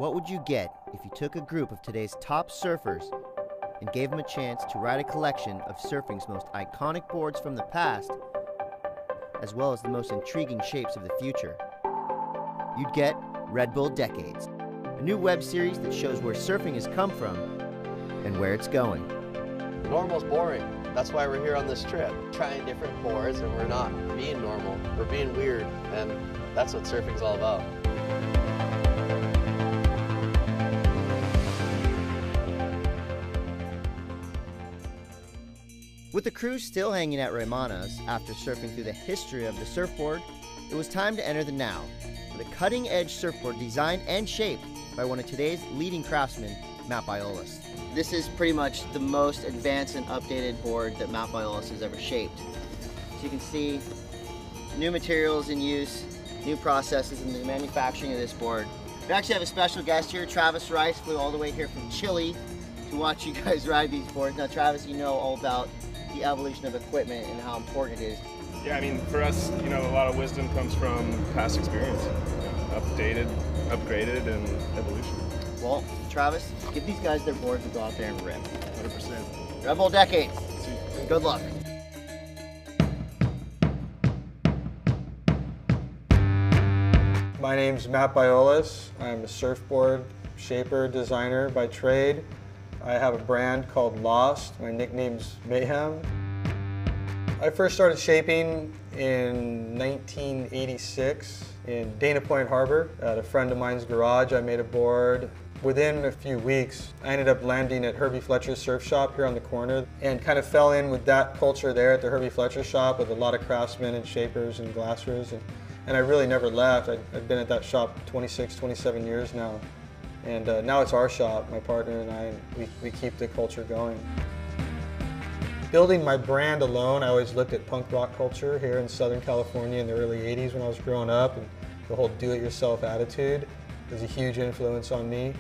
What would you get if you took a group of today's top surfers and gave them a chance to ride a collection of surfing's most iconic boards from the past, as well as the most intriguing shapes of the future? You'd get Red Bull Decades, a new web series that shows where surfing has come from and where it's going. Normal's boring. That's why we're here on this trip, trying different boards, and we're not being normal, we're being weird, and that's what surfing's all about. With the crew still hanging at Raymanas after surfing through the history of the surfboard, it was time to enter the now with a cutting-edge surfboard designed and shaped by one of today's leading craftsmen, Matt Biolos. This is pretty much the most advanced and updated board that Matt Biolos has ever shaped. So you can see new materials in use, new processes in the manufacturing of this board. We actually have a special guest here. Travis Rice flew all the way here from Chile to watch you guys ride these boards. Now Travis, you know all about the evolution of equipment and how important it is. Yeah, I mean, for us, a lot of wisdom comes from past experience, updated, upgraded, and evolution. Well, Travis, give these guys their boards and go out there and rip. 100%. Red Bull Decades. Good luck. My name's Matt Biolos. I'm a surfboard shaper, designer by trade. I have a brand called Lost. My nickname's Mayhem. I first started shaping in 1986 in Dana Point Harbor. At a friend of mine's garage, I made a board. Within a few weeks, I ended up landing at Herbie Fletcher's surf shop here on the corner and kind of fell in with that culture there at the Herbie Fletcher shop with a lot of craftsmen and shapers and glassers. And I really never left. I've been at that shop 26, 27 years now. And now it's our shop, my partner and I, we keep the culture going. Building my brand alone, I always looked at punk rock culture here in Southern California in the early 80s when I was growing up, and the whole do-it-yourself attitude was a huge influence on me.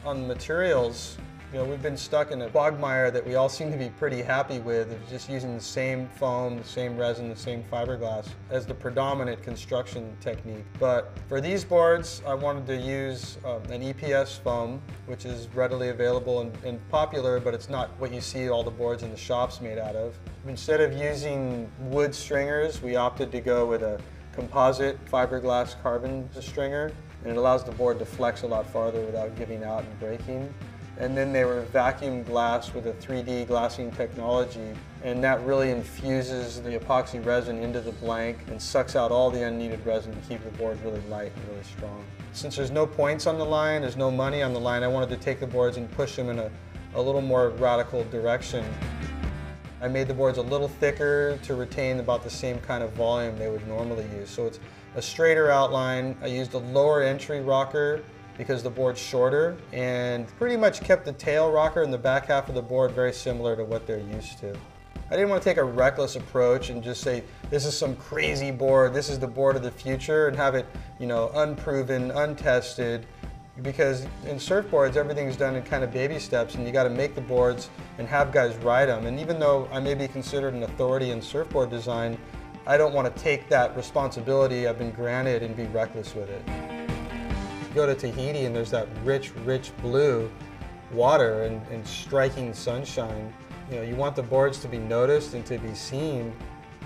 On the materials, we've been stuck in a quagmire that we all seem to be pretty happy with, of just using the same foam, the same resin, the same fiberglass as the predominant construction technique. But for these boards, I wanted to use an EPS foam, which is readily available and popular, but it's not what you see all the boards in the shops made out of. Instead of using wood stringers, we opted to go with a composite fiberglass carbon stringer, and it allows the board to flex a lot farther without giving out and breaking. And then they were vacuum glassed with a 3D glassing technology, and that really infuses the epoxy resin into the blank and sucks out all the unneeded resin to keep the board really light and really strong. Since there's no points on the line, there's no money on the line, I wanted to take the boards and push them in a little more radical direction. I made the boards a little thicker to retain about the same kind of volume they would normally use. So it's a straighter outline. I used a lower entry rocker because the board's shorter, and pretty much kept the tail rocker in the back half of the board very similar to what they're used to. I didn't want to take a reckless approach and just say, this is some crazy board, this is the board of the future, and have it, unproven, untested, because in surfboards, everything's done in kind of baby steps, and you got to make the boards and have guys ride them. And even though I may be considered an authority in surfboard design, I don't want to take that responsibility I've been granted and be reckless with it. Go to Tahiti and there's that rich blue water and striking sunshine. You want the boards to be noticed and to be seen.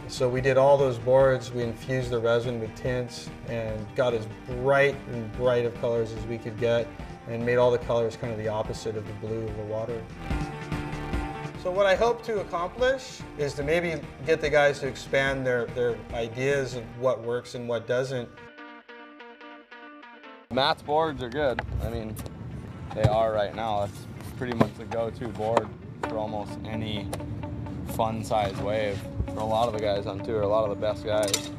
So we did all those boards, we infused the resin with tints and got as bright of colors as we could get and made all the colors kind of the opposite of the blue of the water. So what I hope to accomplish is to maybe get the guys to expand their ideas of what works and what doesn't. Matt's boards are good. I mean, they are right now. It's pretty much the go-to board for almost any fun-size wave for a lot of the guys on tour, a lot of the best guys.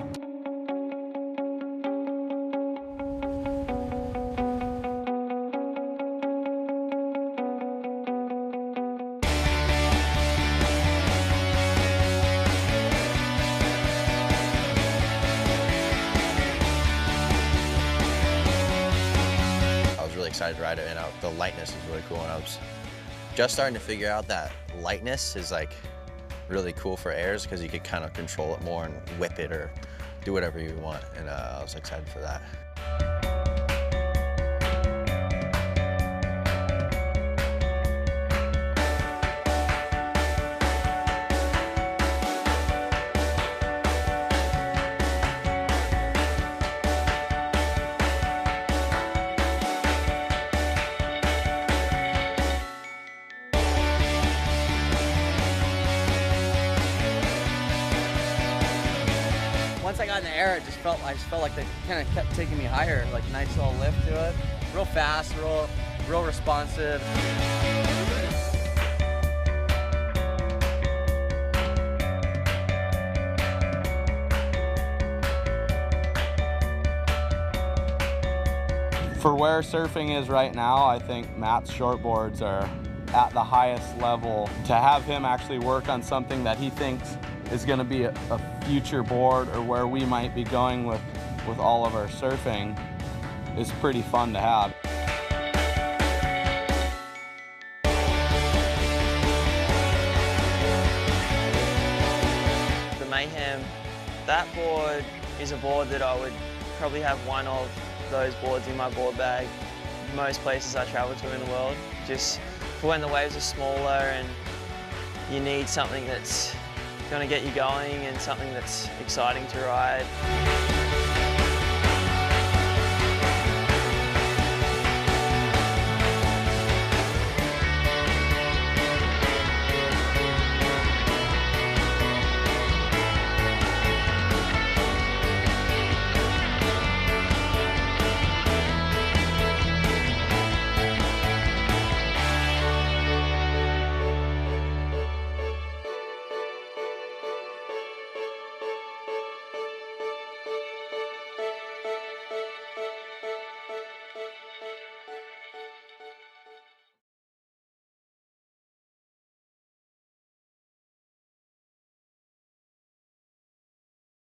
Excited to ride it, and the lightness is really cool, and I was just starting to figure out that lightness is like really cool for airs because you could kind of control it more and whip it or do whatever you want, and I was excited for that. got in the air, I just felt like they kind of kept taking me higher, like nice little lift to it. Real fast, real responsive. For where surfing is right now, I think Matt's shortboards are at the highest level. To have him actually work on something that he thinks is going to be a future board, or where we might be going with all of our surfing, is pretty fun to have. The Mayhem, that board is a board that I would probably have one of those boards in my board bag most places I travel to in the world, just for when the waves are smaller and you need something that's going to get you going and something that's exciting to ride.